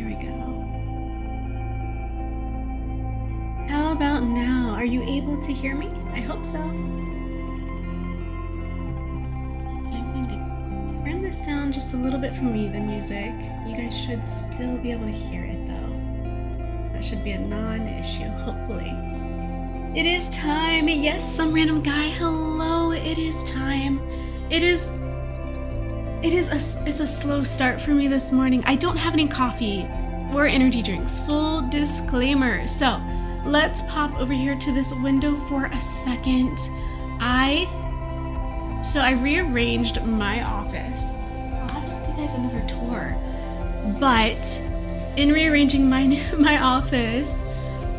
There we go. How about now? Are you able to hear me? I hope so. I'm going to turn this down just a little bit for me, the music. You guys should still be able to hear it though. That should be a non-issue, hopefully. It is time. Yes, some random guy. Hello, it is time. It's a slow start for me this morning. I don't have any coffee or energy drinks. Full disclaimer. So let's pop over here to this window for a second. I rearranged my office. I'll have to give you guys another tour. But in rearranging my office,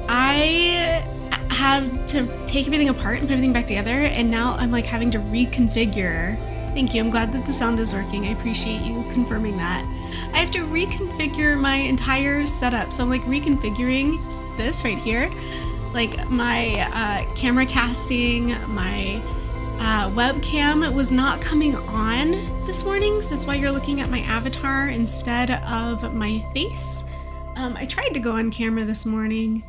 I had to take everything apart and put everything back together, and now I'm like having to reconfigure. Thank you. I'm glad that the sound is working. I appreciate you confirming that. I have to reconfigure my entire setup. So I'm like reconfiguring this right here, like my camera casting, my webcam was not coming on this morning. So that's why you're looking at my avatar instead of my face. I tried to go on camera this morning.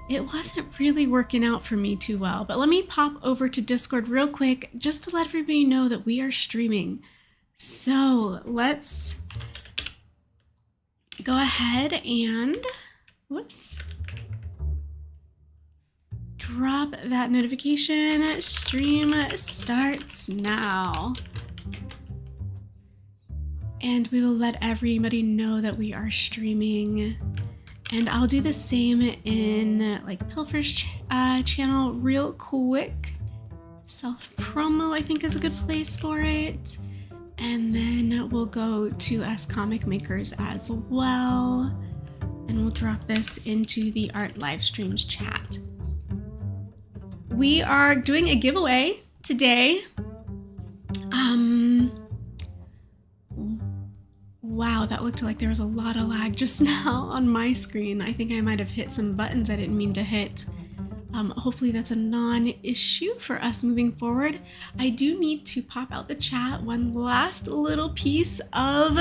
It wasn't really working out for me too well, but let me pop over to Discord real quick just to let everybody know that we are streaming. So let's go ahead and, whoops, drop that notification. Stream starts now. And we will let everybody know that we are streaming. And I'll do the same in like Pilfer's channel real quick. Self-promo, I think, is a good place for it. And then we'll go to us comic makers as well. And we'll drop this into the art live streams chat. We are doing a giveaway today. Wow, that looked like there was a lot of lag just now on my screen. I think I might have hit some buttons I didn't mean to hit. Hopefully that's a non-issue for us moving forward. I do need to pop out the chat one last little piece of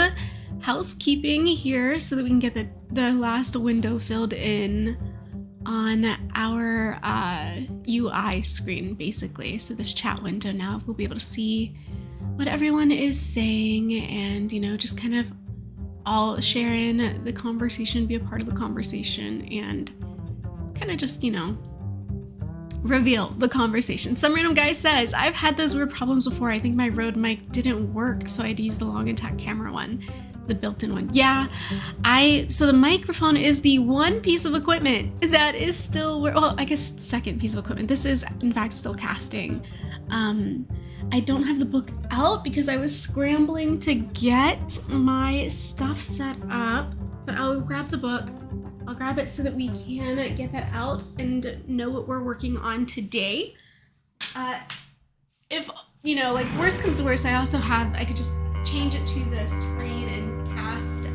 housekeeping here so that we can get the last window filled in on our UI screen, basically. So this chat window now, we'll be able to see what everyone is saying and, you know, just kind of all share in the conversation, be a part of the conversation, and kind of just, you know, reveal the conversation. Some random guy says, I've had those weird problems before. I think my Rode mic didn't work, so I had to use the Logitech camera one, the built-in one. Yeah, so the microphone is the one piece of equipment that is still, well, I guess second piece of equipment. This is, in fact, still casting. I don't have the book out because I was scrambling to get my stuff set up, but I'll grab the book. I'll grab it so that we can get that out and know what we're working on today. If, you know, like worst comes to worst, I could just change it to the screen and cast,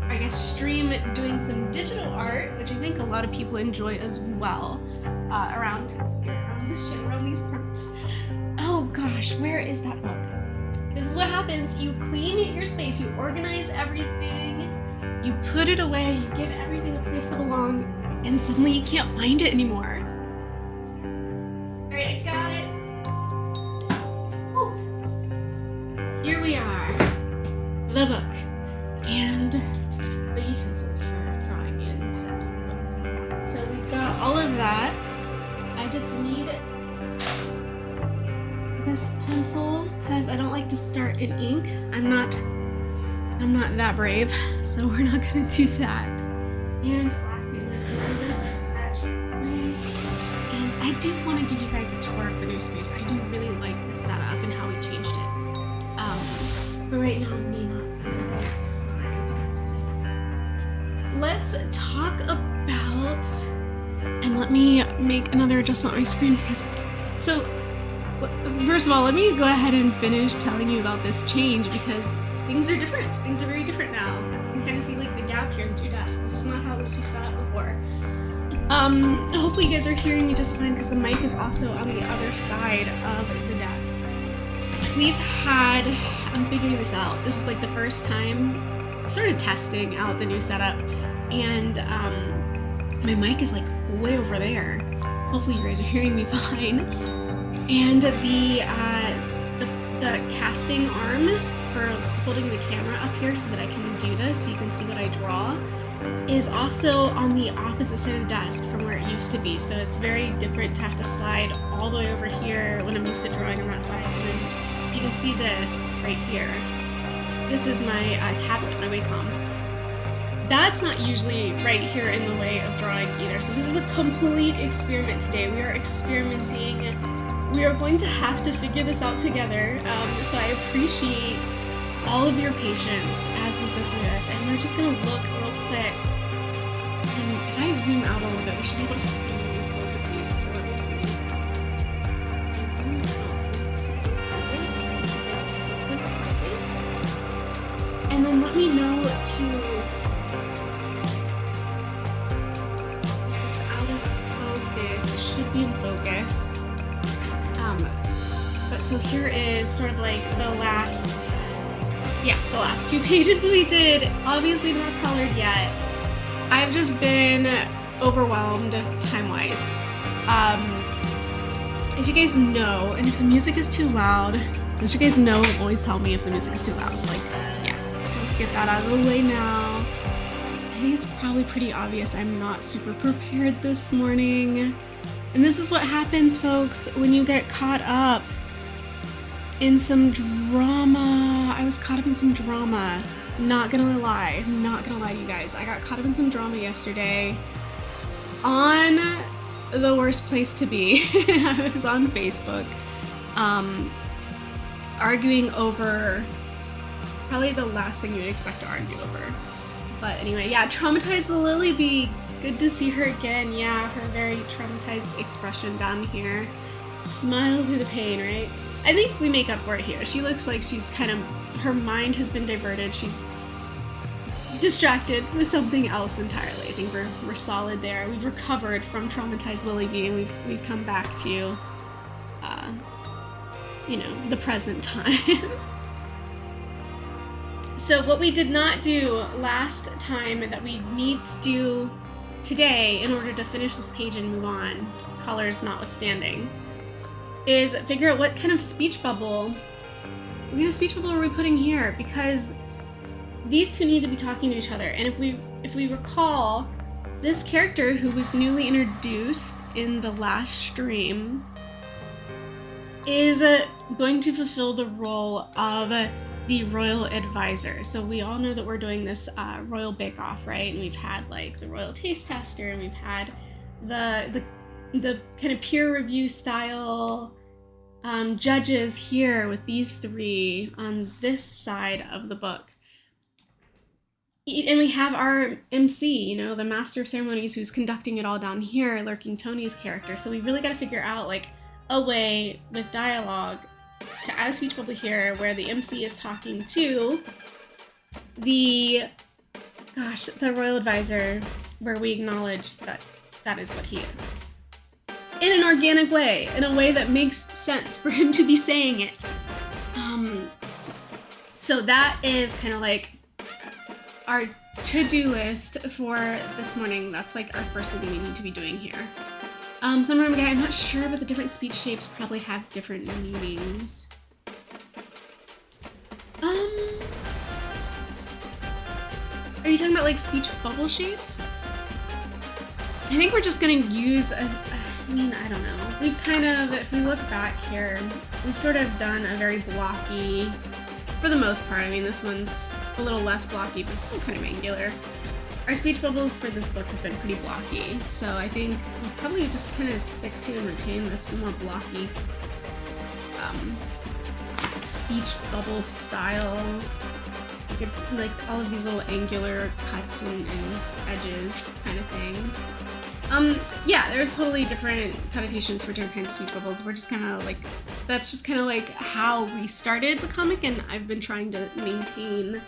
I guess stream doing some digital art, which I think a lot of people enjoy as well, around these parts. Oh gosh, where is that book? This is what happens. You clean your space, you organize everything, you put it away, you give everything a place to belong, and suddenly you can't find it anymore. All right, I got it. Whew. Here we are, the book, and the utensils for drawing in said book. So we've got all of that. I just need this pencil because I don't like to start in ink. I'm not that brave, so we're not gonna do that. And lastly, and I do want to give you guys a tour of the new space. I do really like the setup and how we changed it. But right now may not be the right time. So let's talk about, and let me make another adjustment on my screen because first of all, let me go ahead and finish telling you about this change because things are different. Things are very different now. You can kind of see like the gap here in the two desks. This is not how this was set up before. Hopefully you guys are hearing me just fine because the mic is also on the other side of the desk. I'm figuring this out. This is like the first time sort of testing out the new setup, and my mic is like way over there. Hopefully you guys are hearing me fine. And the casting arm for holding the camera up here so that I can do this, so you can see what I draw, is also on the opposite side of the desk from where it used to be. So it's very different to have to slide all the way over here when I'm used to drawing on that side. And then you can see this right here. This is my tablet, my Wacom. That's not usually right here in the way of drawing either. So this is a complete experiment today. We are experimenting. We are going to have to figure this out together. So I appreciate all of your patience as we go through this. And we're just gonna look real quick. And if I zoom out a little bit, we should be able to see both of these. So let me see. I'll zoom out for the second edges. I'll just tilt this slightly. And then let me know to should be in focus. But so here is sort of like the last two pages we did. Obviously not colored yet. I've just been overwhelmed time-wise. As you guys know, and if the music is too loud, as you guys know, always tell me if the music is too loud. Like, yeah, let's get that out of the way now. I think it's probably pretty obvious I'm not super prepared this morning. And this is what happens, folks, when you get caught up in some drama. I was caught up in some drama. Not gonna lie. I'm not gonna lie to you guys. I got caught up in some drama yesterday on the worst place to be. I was on Facebook arguing over probably the last thing you'd expect to argue over. But anyway, yeah, traumatized Lily Bee. Good to see her again. Yeah, her very traumatized expression down here. Smile through the pain, right? I think we make up for it here. She looks like she's kind of, her mind has been diverted. She's distracted with something else entirely. I think we're solid there. We've recovered from traumatized Lily Bee, and we've come back to, the present time. So what we did not do last time and that we need to do today in order to finish this page and move on, colors notwithstanding, is figure out what kind of speech bubble are we putting here, because these two need to be talking to each other. And if we recall, this character who was newly introduced in the last stream is going to fulfill the role of the royal advisor. So we all know that we're doing this royal bake-off, right? And we've had like the royal taste tester, and we've had the kind of peer review style judges here with these three on this side of the book. And we have our MC, the master of ceremonies, who's conducting it all down here, Lurking Tony's character. So we really got to figure out like a way with dialogue to add a speech bubble here where the MC is talking to the royal advisor, where we acknowledge that is what he is. In an organic way, in a way that makes sense for him to be saying it. So that is kind of like our to-do list for this morning. That's like our first thing we need to be doing here. So I'm not sure, but the different speech shapes probably have different meanings. Are you talking about like speech bubble shapes? I think we're just gonna use I don't know. We've kind of, if we look back here, we've sort of done a very blocky, for the most part. I mean, this one's a little less blocky, but it's still kind of angular. Our speech bubbles for this book have been pretty blocky, so I think we'll probably just kind of stick to and retain this more blocky speech bubble style. Like all of these little angular cuts and edges kind of thing. Yeah, there's totally different connotations for different kinds of speech bubbles. We're just kind of like, that's just kind of like how we started the comic, and I've been trying to maintain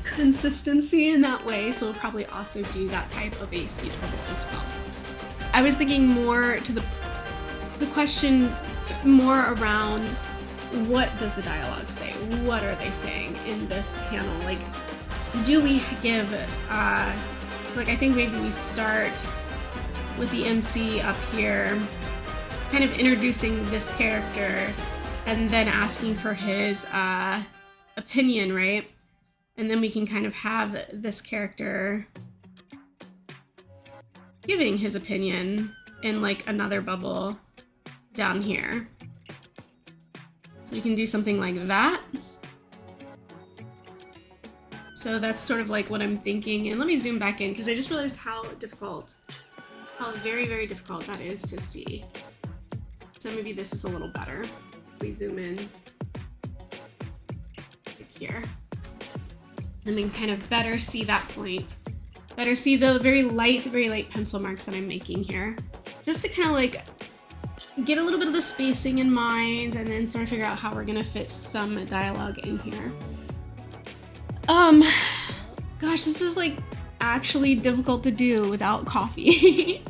consistency in that way, so we'll probably also do that type of a speech bubble as well. I was thinking more to the question more around, what does the dialogue say? What are they saying in this panel? Like, do we give, so like I think maybe we start with the MC up here, kind of introducing this character and then asking for his opinion, right? And then we can kind of have this character giving his opinion in like another bubble down here. So we can do something like that. So that's sort of like what I'm thinking. And let me zoom back in because I just realized how very, very difficult that is to see. So maybe this is a little better if we zoom in like here. Then we can kind of better see that point. Better see the very light pencil marks that I'm making here. Just to kind of like get a little bit of the spacing in mind and then sort of figure out how we're gonna fit some dialogue in here. Gosh, this is like actually difficult to do without coffee.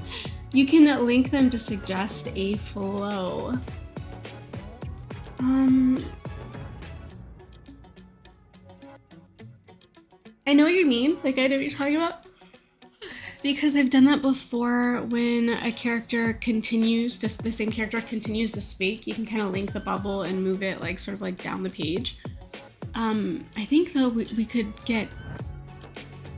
You can link them to suggest a flow. I know what you mean, like I know what you're talking about. Because I've done that before when a character continues to, the same character continues to speak, you can kind of link the bubble and move it like sort of like down the page. I think though we could get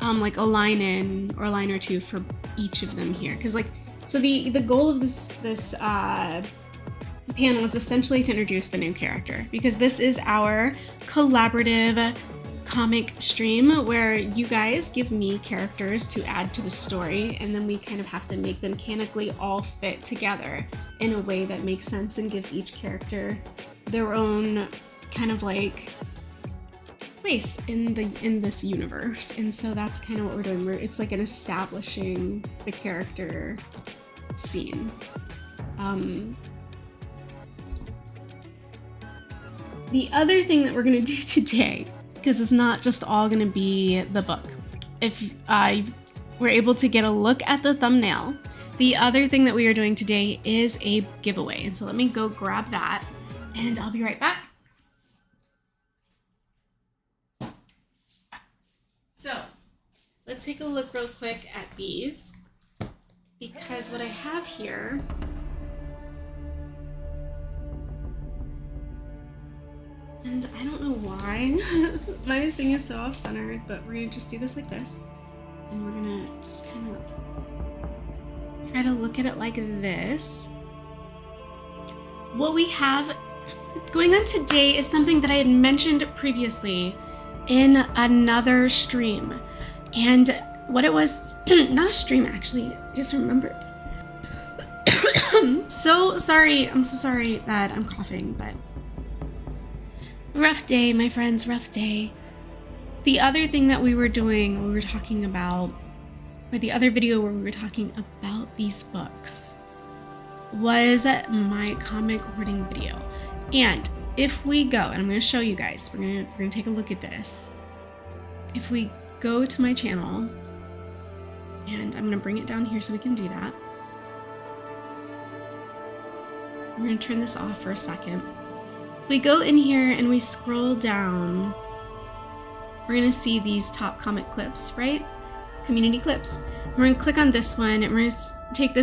like a line in or a line or two for each of them here. Cause like, so the goal of this panel is essentially to introduce the new character because this is our collaborative comic stream where you guys give me characters to add to the story and then we kind of have to make them canonically all fit together in a way that makes sense and gives each character their own kind of like place in this universe. And so that's kind of what we're doing. It's like an establishing the character scene. The other thing that we're gonna do today, because it's not just all gonna be the book. If we're able to get a look at the thumbnail, the other thing that we are doing today is a giveaway. And so let me go grab that and I'll be right back. So let's take a look real quick at these because what I have here and I don't know why my thing is so off-centered, but we're gonna just do this like this and we're gonna just kind of try to look at it like this. What we have going on today is something that I had mentioned previously in another stream, and what it was, not a stream actually, I just remembered. So sorry, I'm so sorry that I'm coughing, but rough day, my friends, rough day. The other thing that we were doing, we were talking about, or the other video where we were talking about these books was my comic hoarding video. And if we go, and I'm going to show you guys, we're going to take a look at this. If we go to my channel, and I'm going to bring it down here so we can do that. We're going to turn this off for a second. If we go in here and we scroll down, we're going to see these top comic clips, right? Community clips. We're going to click on this one and we're going to take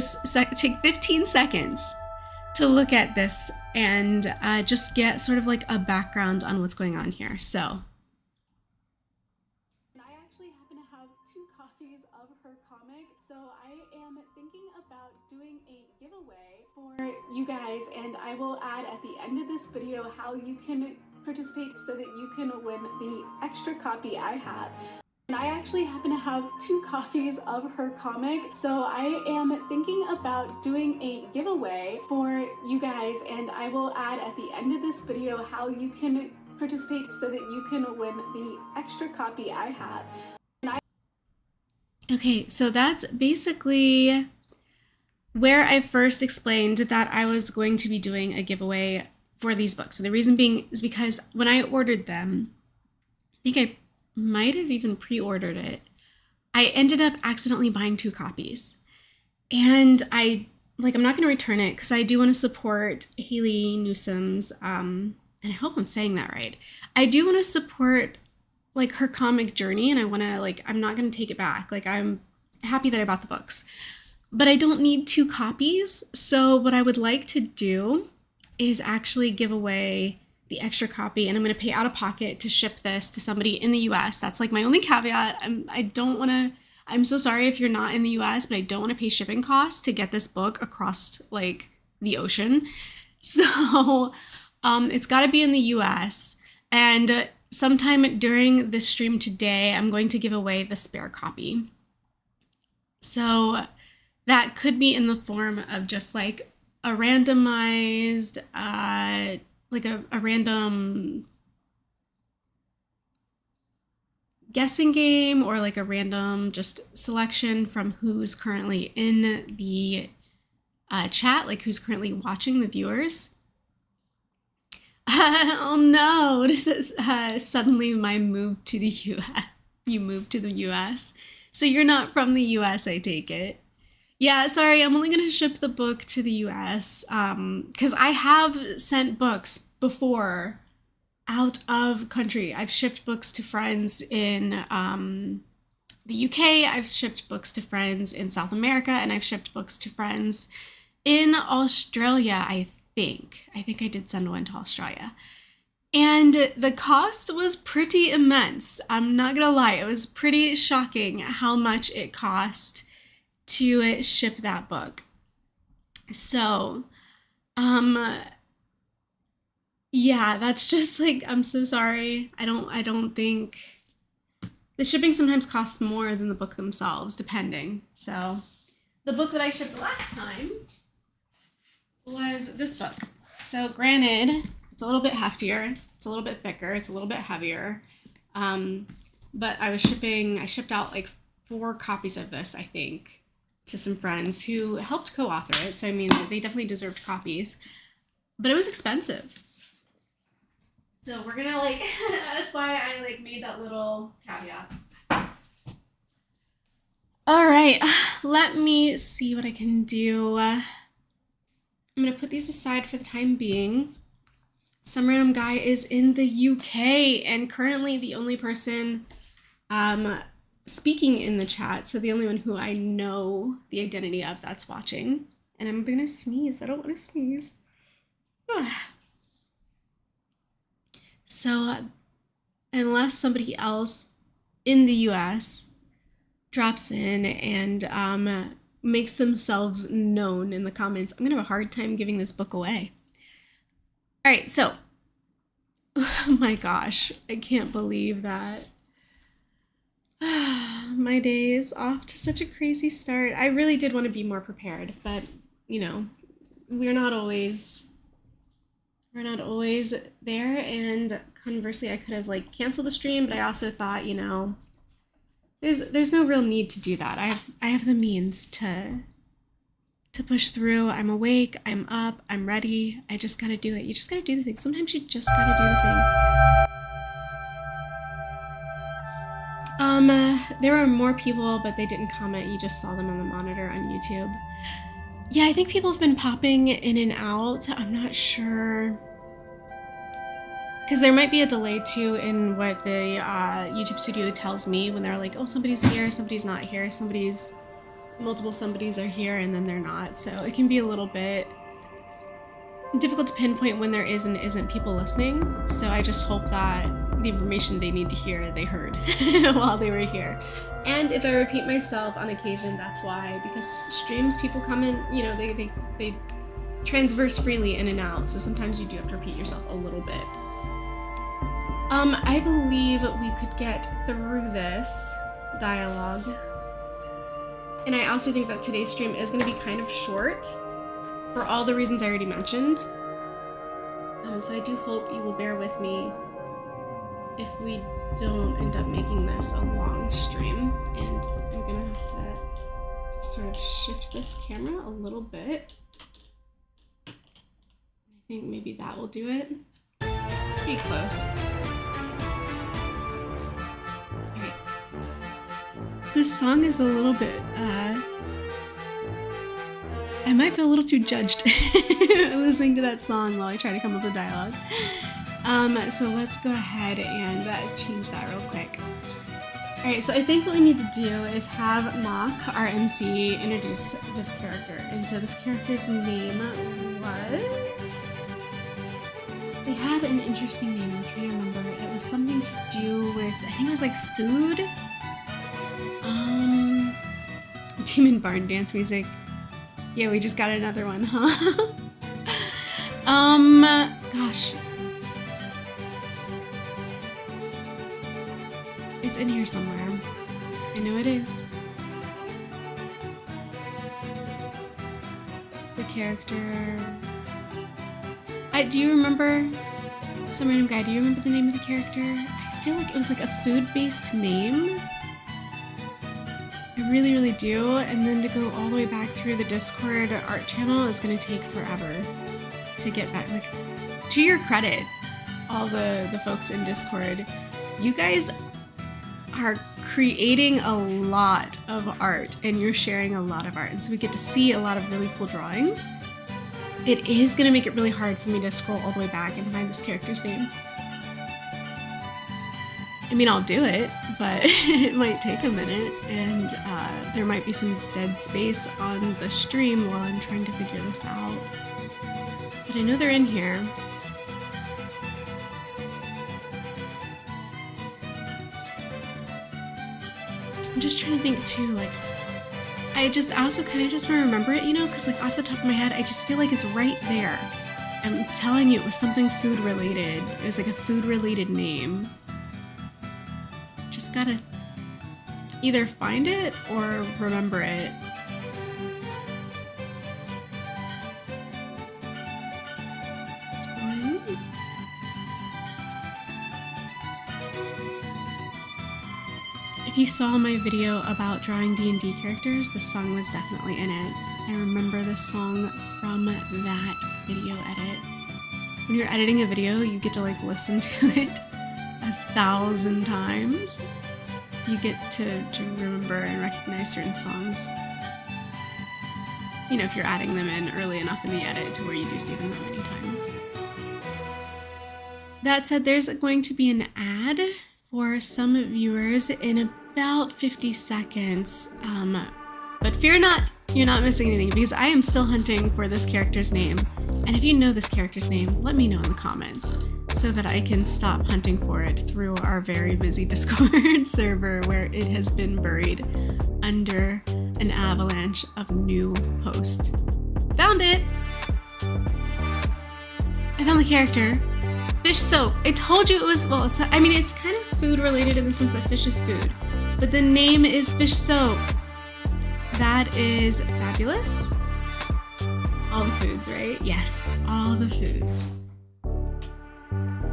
take 15 seconds to look at this and just get sort of like a background on what's going on here. So I actually happen to have 2 copies of her comic, so I am thinking about doing a giveaway for you guys, and I will add at the end of this video how you can participate so that you can win the extra copy I have. And I actually happen to have 2 copies of her comic, so I am thinking about doing a giveaway for you guys, and I will add at the end of this video how you can participate so that you can win the extra copy I have. Okay, so that's basically where I first explained that I was going to be doing a giveaway for these books. And the reason being is because when I ordered them, I think I might have even pre-ordered it, I ended up accidentally buying 2 copies. And I'm not going to return it because I do want to support Haley Newsom's, and I hope I'm saying that right. I do want to support like her comic journey, and I want to like, I'm not going to take it back. Like, I'm happy that I bought the books, but I don't need 2 copies. So what I would like to do is actually give away the extra copy, and I'm going to pay out of pocket to ship this to somebody in the US. That's like my only caveat. I don't want to, I'm so sorry if you're not in the US, but I don't want to pay shipping costs to get this book across like the ocean. So it's got to be in the US. And sometime during this stream today, I'm going to give away the spare copy. So that could be in the form of just like a randomized, like a random guessing game, or like a random just selection from who's currently in the chat, like who's currently watching, the viewers. Oh no, this is suddenly my move to the US. You moved to the US. So you're not from the US, I take it. Yeah, sorry, I'm only going to ship the book to the US because I have sent books before out of country. I've shipped books to friends in the UK, I've shipped books to friends in South America, and I've shipped books to friends in Australia, I think. I think I did send one to Australia. And the cost was pretty immense. I'm not gonna lie, it was pretty shocking how much it cost to ship that book. So, yeah, that's just like, I'm so sorry. I don't think the shipping sometimes costs more than the book themselves, depending. So, the book that I shipped last time was this book. So granted, it's a little bit heftier, it's a little bit thicker, it's a little bit heavier. But I shipped out like 4 copies of this, I think, to some friends who helped co-author it. So I mean, they definitely deserved copies, but it was expensive. So we're gonna like, that's why I like made that little caveat. All right, let me see what I can do. I'm gonna put these aside for the time being. Some random guy is in the UK, and currently the only person speaking in the chat, so the only one who I know the identity of that's watching. And I'm gonna sneeze. I don't want to sneeze. So unless somebody else in the US drops in and makes themselves known in the comments, I'm gonna have a hard time giving this book away. All right, so, oh my gosh, I can't believe that my day is off to such a crazy start. I really did want to be more prepared, but you know, we're not always there. And conversely, I could have like canceled the stream, but I also thought, you know, there's no real need to do that. I have the means to push through. I'm awake, I'm up, I'm ready. I just gotta do it. You just gotta do the thing. Sometimes you just gotta do the thing. There were more people, but they didn't comment. You just saw them on the monitor on YouTube. Yeah, I think people have been popping in and out. I'm not sure. Because there might be a delay too in what the YouTube studio tells me when they're like, oh, somebody's here, somebody's not here, multiple somebodies are here and then they're not. So it can be a little bit difficult to pinpoint when there is and isn't people listening. So I just hope that the information they need to hear, they heard while they were here. And if I repeat myself on occasion, that's why, because streams, people come in, you know, they transverse freely in and out. So sometimes you do have to repeat yourself a little bit. I believe we could get through this dialogue. And I also think that today's stream is going to be kind of short for all the reasons I already mentioned. So I do hope you will bear with me if we don't end up making this a long stream. And I'm going to have to just sort of shift this camera a little bit. I think maybe that will do it. It's pretty close. Alright. This song is a little bit, I might feel a little too judged listening to that song while I try to come up with dialogue. So let's go ahead and change that real quick. Alright, so I think what we need to do is have Mock, our MC, introduce this character. And so this character's name was... They had an interesting name, I'm trying to remember. It was something to do with, I think it was like food? Demon Barn dance music. Yeah, we just got another one, huh? Gosh. It's in here somewhere. I know it is. The character... do you remember... Some random guy, do you remember the name of the character? I feel like it was like a food-based name. I really, really do. And then to go all the way back through the Discord art channel is going to take forever to get back. Like, to your credit, all the folks in Discord, you guys are creating a lot of art and you're sharing a lot of art. And so we get to see a lot of really cool drawings. It is going to make it really hard for me to scroll all the way back and find this character's name. I mean, I'll do it, but it might take a minute, and there might be some dead space on the stream while I'm trying to figure this out. But I know they're in here. I'm just trying to think too, like, I also kind of just want to remember it, you know, because like off the top of my head, I just feel like it's right there. I'm telling you, it was something food related. It was like a food related name. Just gotta either find it or remember it. It's fine. If you saw my video about drawing D&D characters, the song was definitely in it. I remember the song from that video edit. When you're editing a video, you get to like listen to it 1,000 times. You get to remember and recognize certain songs. You know, if you're adding them in early enough in the edit to where you do see them that many times. That said, there's going to be an ad for some viewers in about 50 seconds. But fear not, you're not missing anything because I am still hunting for this character's name. And if you know this character's name, let me know in the comments so that I can stop hunting for it through our very busy Discord server where it has been buried under an avalanche of new posts. Found it! I found the character. Fish soap. I told you it was, well, it's, I mean, it's kind of food related in the sense that fish is food, but the name is fish soap. That is fabulous. All the foods, right? Yes, all the foods.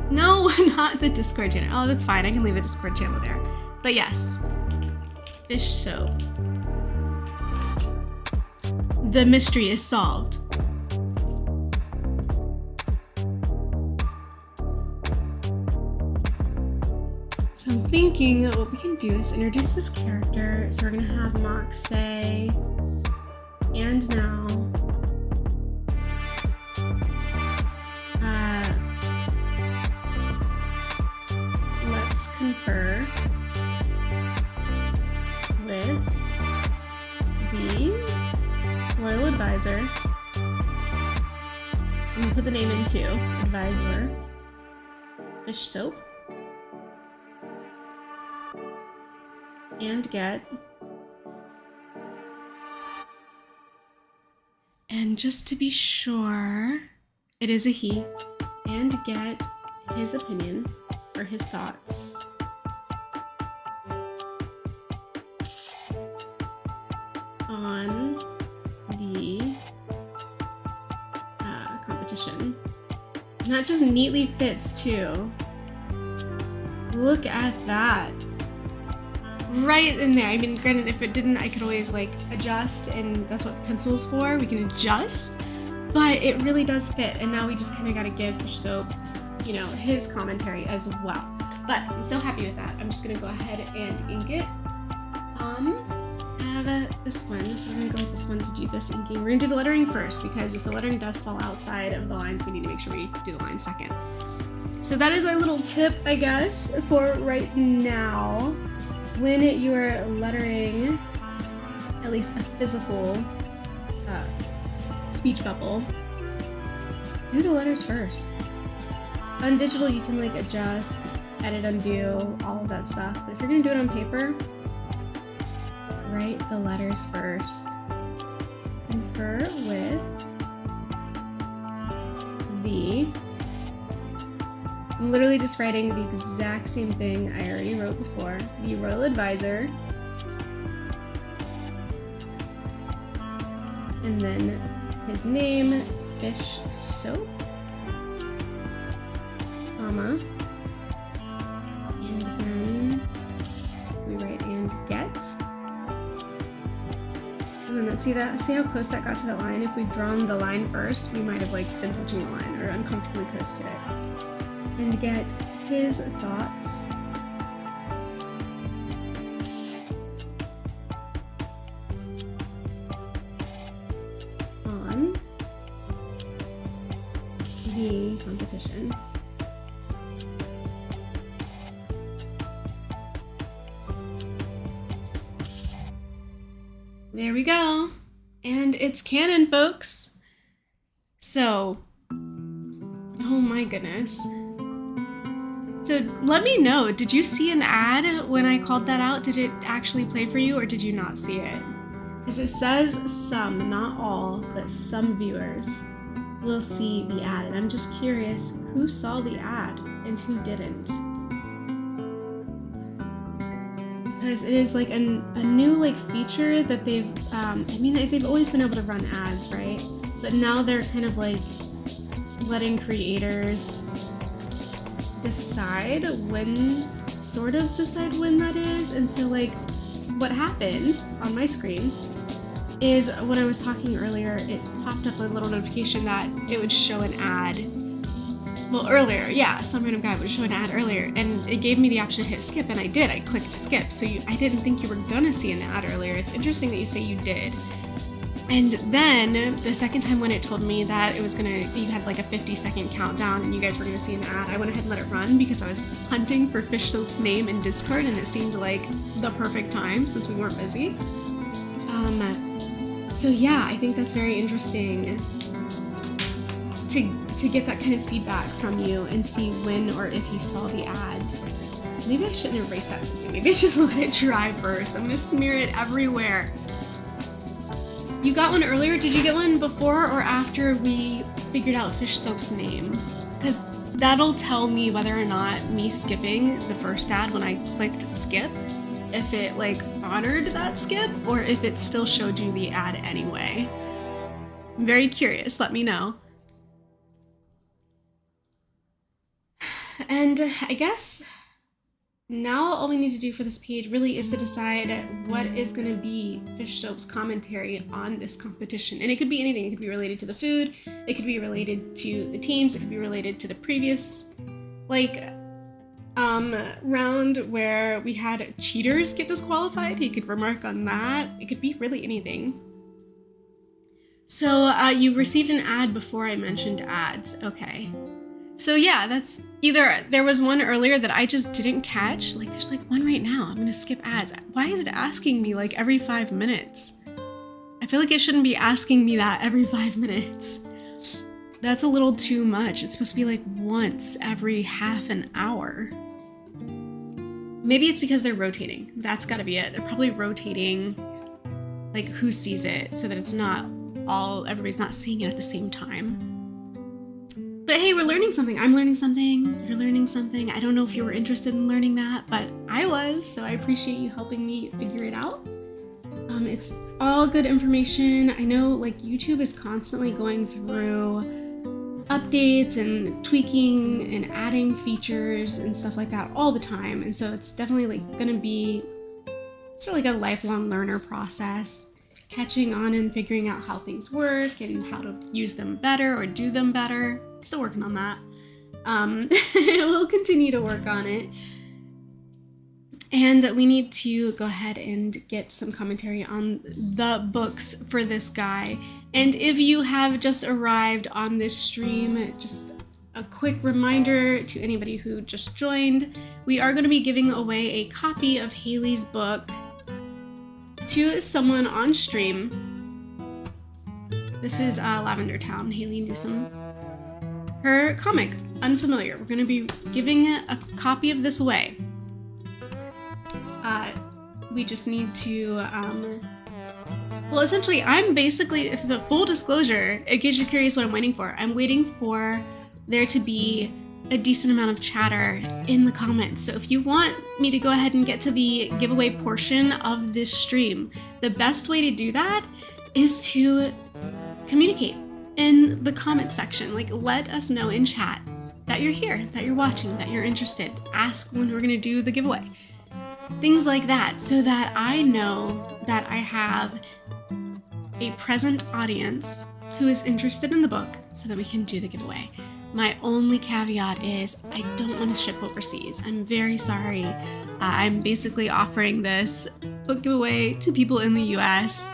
No, not the Discord channel. Oh, that's fine. I can leave the Discord channel there. But yes, fish soap. The mystery is solved. So I'm thinking what we can do is introduce this character. So we're gonna have Mock say, and now, let's confer with the Royal Advisor. I'm gonna put the name in too, Advisor. Fish soap. And get. And just to be sure, it is a he. And get his opinion or his thoughts on the competition. And that just neatly fits too. Look at that. Right in there. I mean, granted, if it didn't, I could always like adjust, and that's what pencil is for. We can adjust, but it really does fit. And now we just kind of got to give Fish Soap, you know, his commentary as well. But I'm so happy with that. I'm just gonna go ahead and ink it. I have this one, so I'm gonna go with this one to do this inking. We're gonna do the lettering first because if the lettering does fall outside of the lines, we need to make sure we do the line second. So that is my little tip, I guess, for right now. When you're lettering at least a physical speech bubble, do the letters first. On digital, you can like adjust, edit, undo, all of that stuff. But if you're gonna do it on paper, write the letters first. Confer with the... I'm literally just writing the exact same thing I already wrote before. The Royal Advisor. And then his name, Fish Soap, comma. And then we write and get. And then let's see how close that got to the line. If we'd drawn the line first, we might have like been touching the line or uncomfortably close to it. And get his thoughts on the competition. There we go. And it's canon, folks. So, oh my goodness. So let me know, did you see an ad when I called that out? Did it actually play for you or did you not see it? Because it says some, not all, but some viewers will see the ad. And I'm just curious who saw the ad and who didn't. Because it is like a new like feature that they've, they've always been able to run ads, right? But now they're kind of like letting creators decide when that is. And so like what happened on my screen is when I was talking earlier, it popped up a little notification that it would show an ad. Well, earlier, yeah, some random guy would show an ad earlier, and it gave me the option to hit skip, and I did. I clicked skip, so I didn't think you were gonna see an ad earlier. It's interesting that you say you did. And then the second time when it told me that it was you had like a 50-second countdown and you guys were gonna see an ad, I went ahead and let it run because I was hunting for Fish Soap's name in Discord and it seemed like the perfect time since we weren't busy. So yeah, I think that's very interesting to get that kind of feedback from you and see when or if you saw the ads. Maybe I shouldn't erase that so soon. Maybe I should let it dry first. I'm gonna smear it everywhere. You got one earlier? Did you get one before or after we figured out Fish Soap's name? Because that'll tell me whether or not me skipping the first ad when I clicked skip, if it like honored that skip or if it still showed you the ad anyway. I'm very curious, let me know. And I guess now all we need to do for this page really is to decide what is going to be Fish Soap's commentary on this competition. And it could be anything. It could be related to the food. It could be related to the teams. It could be related to the previous round where we had cheaters get disqualified. He could remark on that. It could be really anything. So you received an ad before I mentioned ads. Okay. So yeah, that's either there was one earlier that I just didn't catch. Like there's like one right now. I'm gonna skip ads. Why is it asking me like every 5 minutes? I feel like it shouldn't be asking me that every 5 minutes. That's a little too much. It's supposed to be like once every half an hour. Maybe it's because they're rotating. That's gotta be it. They're probably rotating like who sees it so that it's not everybody's not seeing it at the same time. But hey, we're learning something. I'm learning something. You're learning something. I don't know if you were interested in learning that, but I was, so I appreciate you helping me figure it out. It's all good information. I know like YouTube is constantly going through updates and tweaking and adding features and stuff like that all the time. And so it's definitely like gonna be sort of like a lifelong learner process, catching on and figuring out how things work and how to use them better or do them better. Still working on that. We'll continue to work on it. And we need to go ahead and get some commentary on the books for this guy. And if you have just arrived on this stream, just a quick reminder to anybody who just joined, we are going to be giving away a copy of Haley's book to someone on stream. This is Lavender Town, Haley Newsom. Her comic, Unfamiliar. We're going to be giving a copy of this away. We just need to, well, essentially, I'm basically, it's a full disclosure, in case you're curious what I'm waiting for. I'm waiting for there to be a decent amount of chatter in the comments. So if you want me to go ahead and get to the giveaway portion of this stream, the best way to do that is to communicate in the comment section. Like, let us know in chat that you're here, that you're watching, that you're interested. Ask when we're gonna do the giveaway. Things like that, so that I know that I have a present audience who is interested in the book so that we can do the giveaway. My only caveat is I don't want to ship overseas. I'm very sorry. I'm basically offering this book giveaway to people in the US.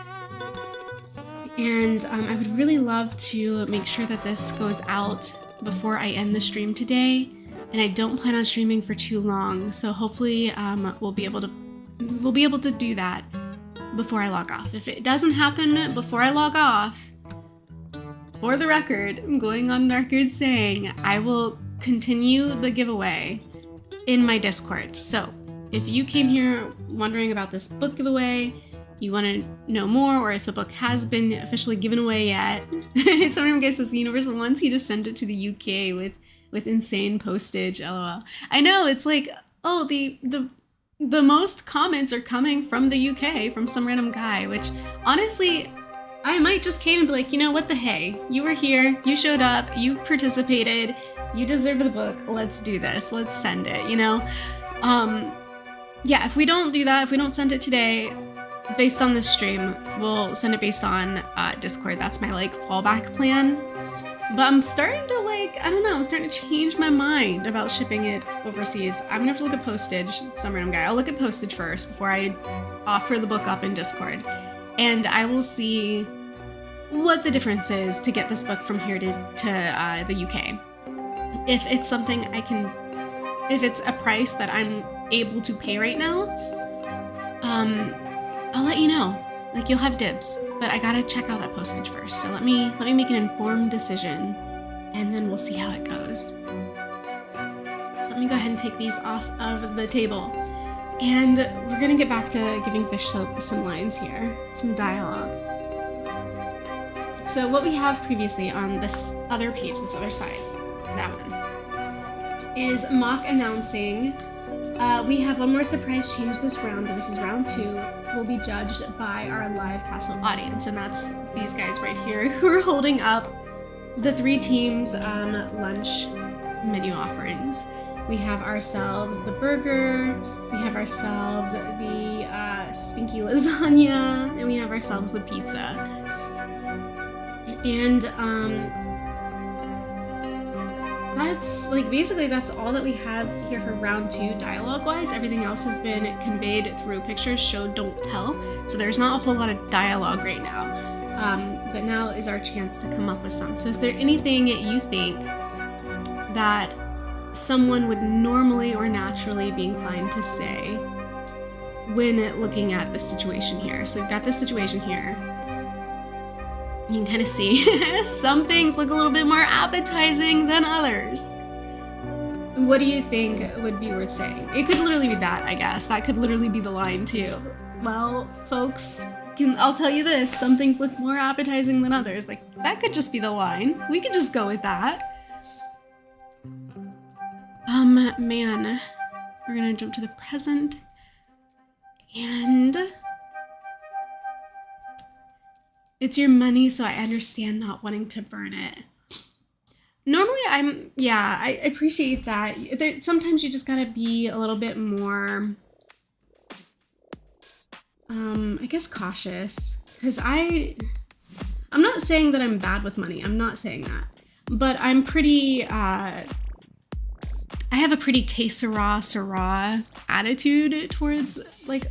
And I would really love to make sure that this goes out before I end the stream today. And I don't plan on streaming for too long, so hopefully we'll be able to do that before I log off. If it doesn't happen before I log off, for the record, I'm going on record saying I will continue the giveaway in my Discord. So if you came here wondering about this book giveaway, you want to know more, or if the book has been officially given away yet, someone guys says the universe wants you to send it to the UK with insane postage, lol. I know, it's like, oh, the most comments are coming from the UK, from some random guy, which honestly, I might just came and be like, you know what the hey, you were here, you showed up, you participated, you deserve the book, let's do this, let's send it, you know? Yeah, if we don't do that, if we don't send it today, based on this stream, we'll send it based on Discord. That's my like fallback plan. But I'm starting to I don't know, I'm starting to change my mind about shipping it overseas. I'm gonna have to look at postage, some random guy. I'll look at postage first before I offer the book up in Discord. And I will see what the difference is to get this book from here to the UK. If it's something if it's a price that I'm able to pay right now, I'll let you know. Like, you'll have dibs, but I gotta check out that postage first. So let me make an informed decision, and then we'll see how it goes. So let me go ahead and take these off of the table. And we're gonna get back to giving Fish Soap some lines here, some dialogue. So what we have previously on this other page, this other side, that one, is Mock announcing, we have one more surprise change this round, and this is round 2. Will be judged by our live castle audience, and that's these guys right here who are holding up the 3 teams' lunch menu offerings. We have ourselves the burger, we have ourselves the stinky lasagna, and we have ourselves the pizza. And that's basically that's all that we have here for round 2 dialogue wise. Everything else has been conveyed through pictures, show, don't tell. So there's not a whole lot of dialogue right now. But now is our chance to come up with some. So is there anything you think that someone would normally or naturally be inclined to say when looking at this situation here? So we've got this situation here. You can kind of see some things look a little bit more appetizing than others. What do you think would be worth saying? It could literally be that, I guess. That could literally be the line too. Well, folks, I'll tell you this, some things look more appetizing than others. Like, that could just be the line. We could just go with that. Man, we're gonna jump to the present. And it's your money, so I understand not wanting to burn it. Normally, I appreciate that. Sometimes you just gotta be a little bit more, I guess, cautious. Because I'm not saying that I'm bad with money. I'm not saying that. But I'm pretty, I have a pretty que sera attitude towards, like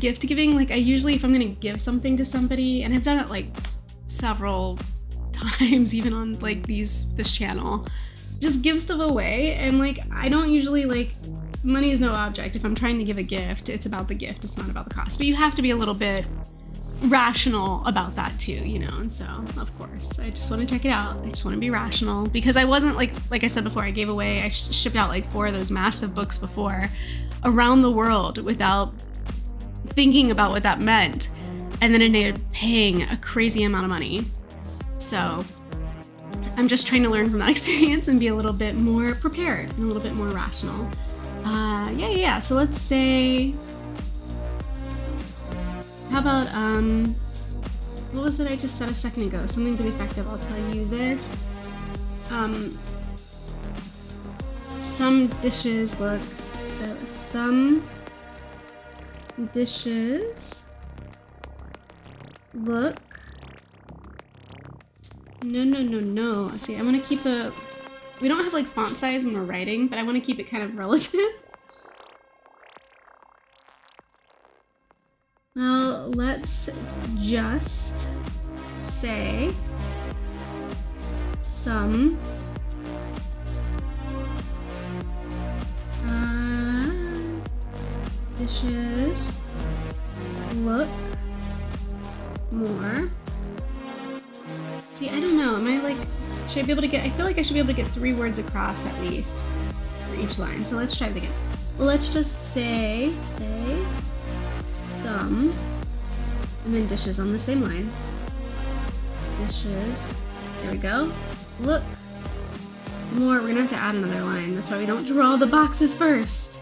gift giving. Like, I usually, if I'm gonna give something to somebody, and I've done it, like, several times, even on like this channel. Just give stuff away, and like I don't usually like, money is no object. If I'm trying to give a gift, it's about the gift, it's not about the cost. But you have to be a little bit rational about that too, you know. And so of course I just want to check it out. I just want to be rational, because I wasn't like I said before, I gave away, I shipped out like 4 of those massive books before around the world without thinking about what that meant, and then I ended up paying a crazy amount of money. So I'm just trying to learn from that experience and be a little bit more prepared and a little bit more rational. Yeah. So let's say, how about, what was it I just said a second ago? Something to the effect of, I'll tell you this. Some dishes look, so some dishes look, no. See, I want to keep the, we don't have like font size when we're writing, but I want to keep it kind of relative. Well, let's just say some dishes look more. See, I don't know. Am I like, should I be able to get, I feel like I should be able to get 3 words across at least for each line. So let's try it again. Well, let's just say some, and then dishes on the same line. Dishes, there we go. Look more, we're gonna have to add another line. That's why we don't draw the boxes first.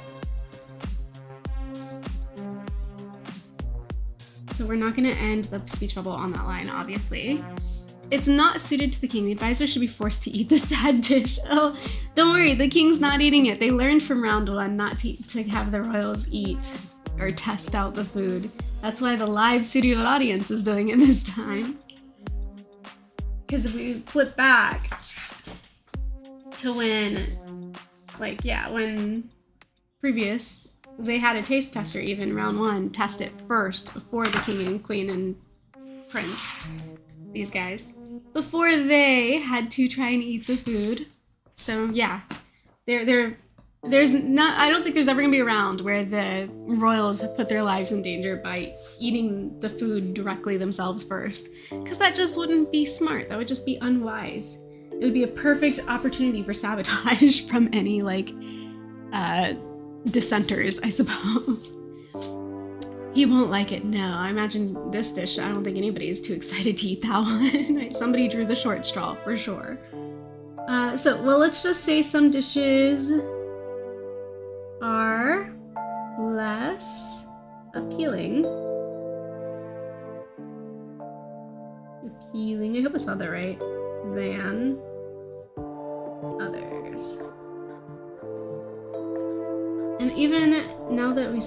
So we're not gonna end the speech bubble on that line, obviously. It's not suited to the king. The advisor should be forced to eat the sad dish. Oh, don't worry, the king's not eating it. They learned from round 1 not to have the royals eat or test out the food. That's why the live studio audience is doing it this time. Because if we flip back to when, like, yeah, when previous, they had a taste tester even, round 1, test it first before the king and queen and prince, these guys, before they had to try and eat the food. So yeah, there's not, I don't think there's ever gonna be a round where the royals have put their lives in danger by eating the food directly themselves first, because that just wouldn't be smart. That would just be unwise. It would be a perfect opportunity for sabotage from any like dissenters, I suppose. He won't like it. No, I imagine this dish, I don't think anybody's too excited to eat that one. Somebody drew the short straw for sure. Well, let's just say some dishes are less appealing. I hope I spelled that right. Than others. And even now that we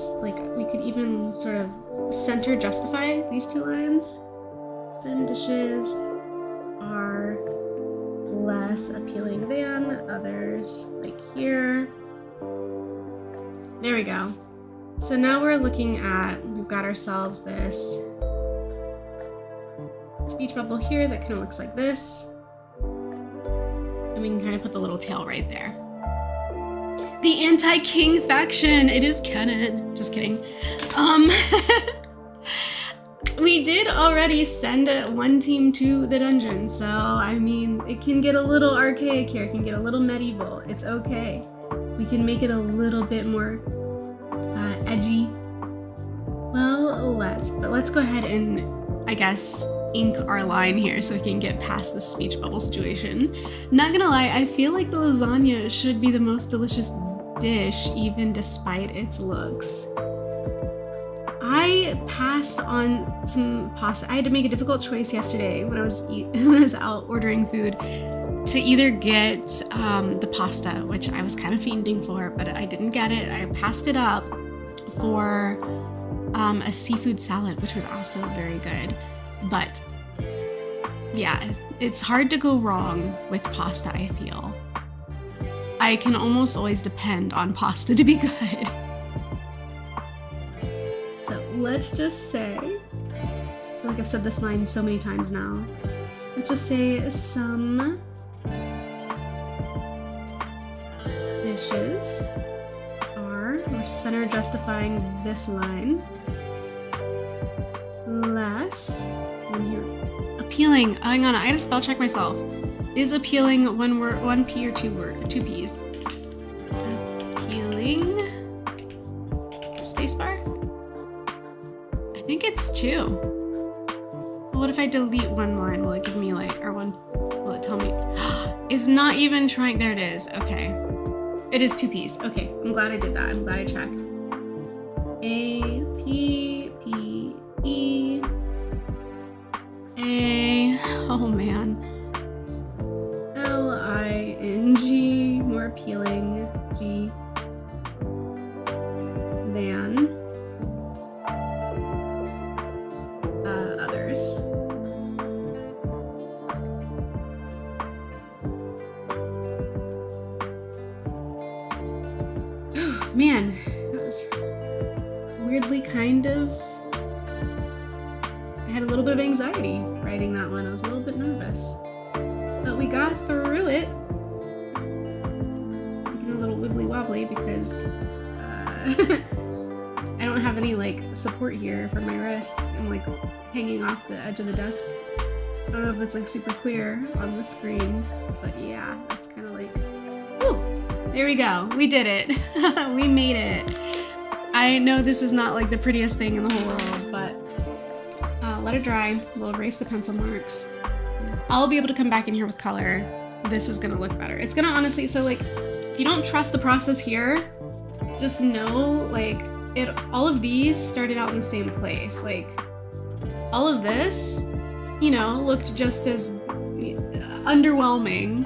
could even sort of center justify these 2 lines. Some dishes are less appealing than others, like here. There we go. So now we're looking at, we've got ourselves this speech bubble here that kind of looks like this. And we can kind of put the little tail right there. The anti-king faction, it is canon. Just kidding. We did already send 1 team to the dungeon, so I mean, it can get a little archaic here, it can get a little medieval. It's okay. We can make it a little bit more edgy. Well, let's go ahead and, I guess, ink our line here so we can get past the speech bubble situation. Not gonna lie, I feel like the lasagna should be the most delicious dish, even despite its looks. I passed on some pasta. I had to make a difficult choice yesterday when I was out ordering food to either get the pasta, which I was kind of fiending for, but I didn't get it. I passed it up for a seafood salad, which was also very good. But yeah, it's hard to go wrong with pasta, I feel. I can almost always depend on pasta to be good. So let's just say, I feel like I've said this line so many times now, let's just say some dishes are, we're center justifying this line, less when you're appealing. Hang on, I had to spell check myself. Is appealing one word, one P or two P's? Appealing. Spacebar? I think it's 2. But what if I delete one line? Will it give me like, or one, will it tell me? It's not even trying, there it is, okay. It is 2 P's, okay. I'm glad I did that, I'm glad I checked. A, P, P, E, A, oh man. L-I-N-G, more appealing, G, than others. Man, that was weirdly kind of, I had a little bit of anxiety writing that one. I was a little bit nervous, but we got through it. Making a little wibbly wobbly because I don't have any like support here for my wrist. I'm like hanging off the edge of the desk. I don't know if it's like super clear on the screen, but yeah, that's kind of like, woo, there we go. We did it. We made it. I know this is not like the prettiest thing in the whole world, but let it dry. We'll erase the pencil marks. I'll be able to come back in here with color. This is gonna look better. It's gonna honestly, so like, if you don't trust the process here, just know like all of these started out in the same place. Like all of this, you know, looked just as underwhelming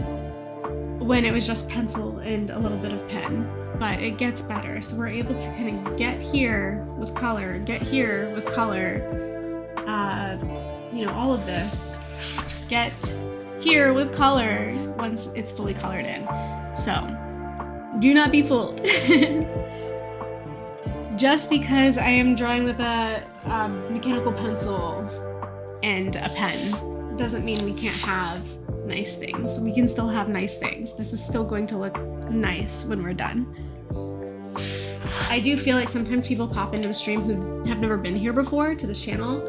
when it was just pencil and a little bit of pen, but it gets better. So we're able to kind of get here with color, get here with color, you know, all of this, get here with color once it's fully colored in. So do not be fooled. Just because I am drawing with a mechanical pencil and a pen doesn't mean we can't have nice things. We can still have nice things. This is still going to look nice when we're done. I do feel like sometimes people pop into the stream who have never been here before to this channel,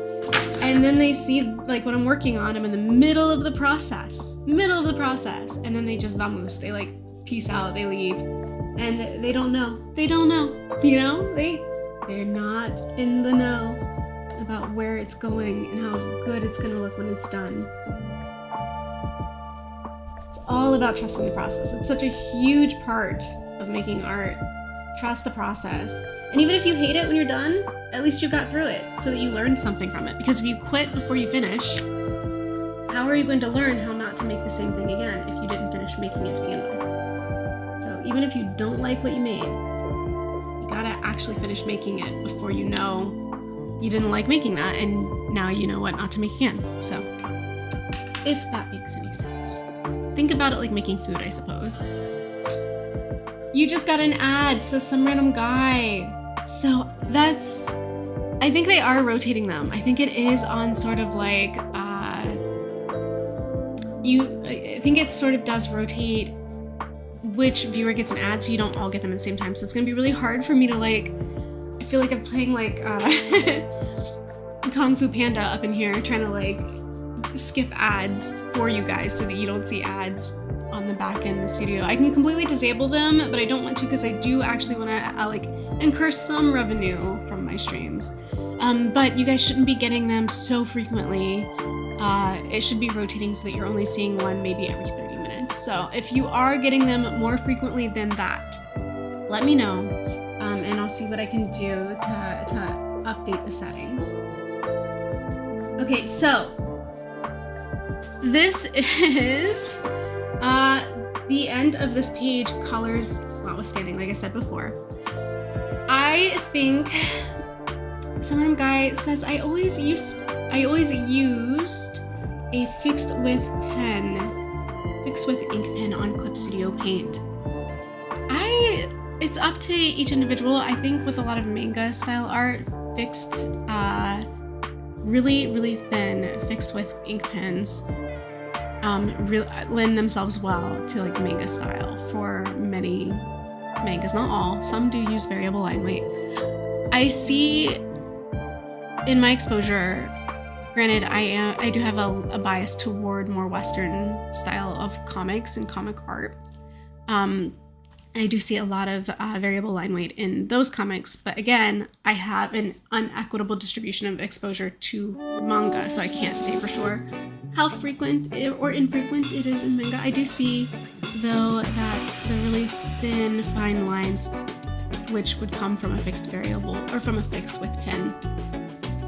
and then they see like what I'm working on, I'm in the middle of the process, and then they just vamoose. They like peace out, they leave, and they don't know, you know, they're not in the know about where it's going and how good it's gonna look when it's done. It's all about trusting the process. It's such a huge part of making art. Trust the process. And even if you hate it when you're done, at least you got through it so that you learned something from it. Because if you quit before you finish, how are you going to learn how not to make the same thing again if you didn't finish making it to begin with? So even if you don't like what you made, you gotta actually finish making it before you know you didn't like making that, and now you know what not to make again. So if that makes any sense. Think about it like making food, I suppose. You just got an ad, so some random guy. So that's, I think they are rotating them. I think it is on sort of like, I think it sort of does rotate which viewer gets an ad so you don't all get them at the same time. So it's gonna be really hard for me to like, I feel like I'm playing like Kung Fu Panda up in here, trying to like skip ads for you guys so that you don't see ads on the back end of the studio. I can completely disable them, but I don't want to because I do actually want to like incur some revenue from my streams. But you guys shouldn't be getting them so frequently. It should be rotating so that you're only seeing one maybe every 30 minutes. So if you are getting them more frequently than that, let me know, and I'll see what I can do to update the settings. Okay, so this is the end of this page, colors notwithstanding, like I said before. I think some random guy says I always used a fixed width ink pen on Clip Studio Paint. It's up to each individual. I think with a lot of manga style art, fixed, really thin fixed width ink pens lend themselves well to like manga style for many mangas, not all. Some do use variable line weight. I see in my exposure, granted, I do have a bias toward more Western style of comics and comic art. I do see a lot of variable line weight in those comics, but again, I have an unequitable distribution of exposure to manga, so I can't say for sure how frequent or infrequent it is in manga. I do see, though, that the really thin, fine lines, which would come from a fixed variable or from a fixed width pen,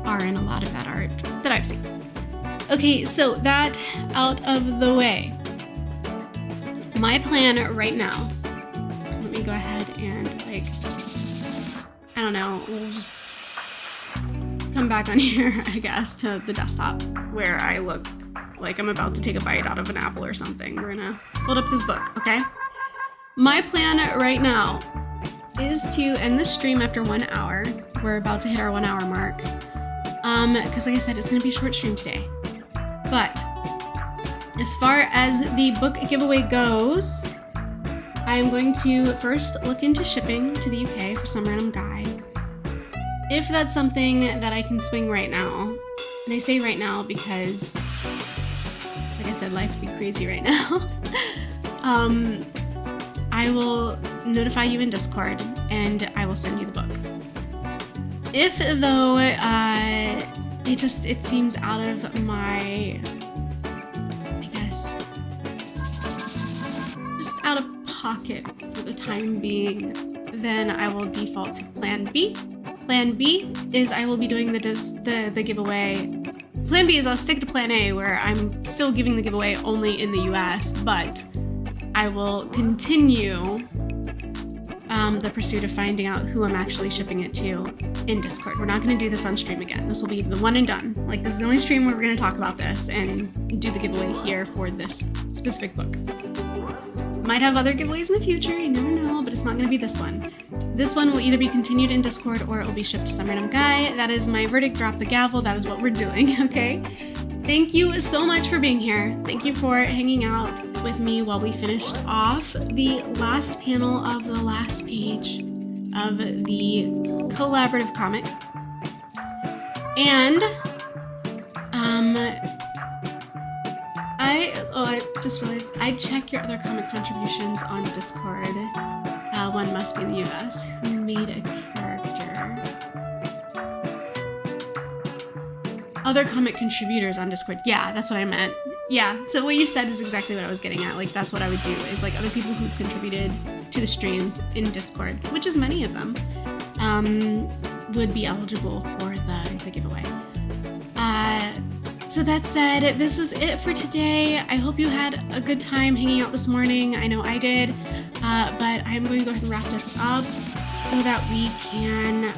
are in a lot of that art that I've seen. Okay, so that out of the way. My plan right now, let me go ahead and I don't know, we'll just come back on here, I guess, to the desktop where I look like I'm about to take a bite out of an apple or something. We're gonna hold up this book, okay? My plan right now is to end this stream after 1 hour. We're about to hit our 1 hour mark. Because like I said, it's gonna be a short stream today. But as far as the book giveaway goes, I'm going to first look into shipping to the UK for some random guy. If that's something that I can swing right now, and I say right now because, like I said, life would be crazy right now, I will notify you in Discord and I will send you the book. If though it seems out of my, I guess, just out of pocket for the time being, then I will default to Plan B. Plan B is I will be doing the giveaway. Plan B is I'll stick to Plan A, where I'm still giving the giveaway only in the US, but I will continue the pursuit of finding out who I'm actually shipping it to in Discord. We're not going to do this on stream again. This will be the one and done. Like, this is the only stream where we're going to talk about this and do the giveaway here for this specific book. Might have other giveaways in the future, you never know, but it's not going to be this one. This one will either be continued in Discord or it will be shipped to some random guy. That is my verdict. Drop the gavel. That is what we're doing, okay? Thank you so much for being here. Thank you for hanging out with me while we finished off the last panel of the last page of the collaborative comic. And I just realized I check your other comic contributions on Discord. One must be in the US. Who made a character? Other comic contributors on Discord. Yeah, that's what I meant. Yeah, so what you said is exactly what I was getting at. Like, that's what I would do, is like other people who've contributed to the streams in Discord, which is many of them, would be eligible for the giveaway. So that said, this is it for today. I hope you had a good time hanging out this morning. I know I did, but I'm going to go ahead and wrap this up so that we can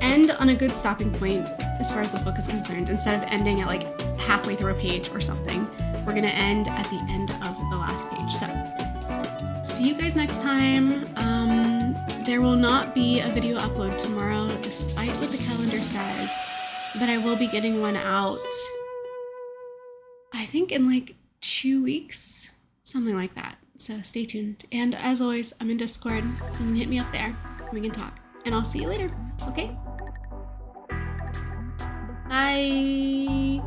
end on a good stopping point as far as the book is concerned. Instead of ending at like halfway through a page or something, we're going to end at the end of the last page. So see you guys next time. There will not be a video upload tomorrow, despite what the calendar says. But I will be getting one out, I think in like 2 weeks, something like that. So stay tuned. And as always, I'm in Discord. You can hit me up there. We can talk. And I'll see you later. Okay? Bye.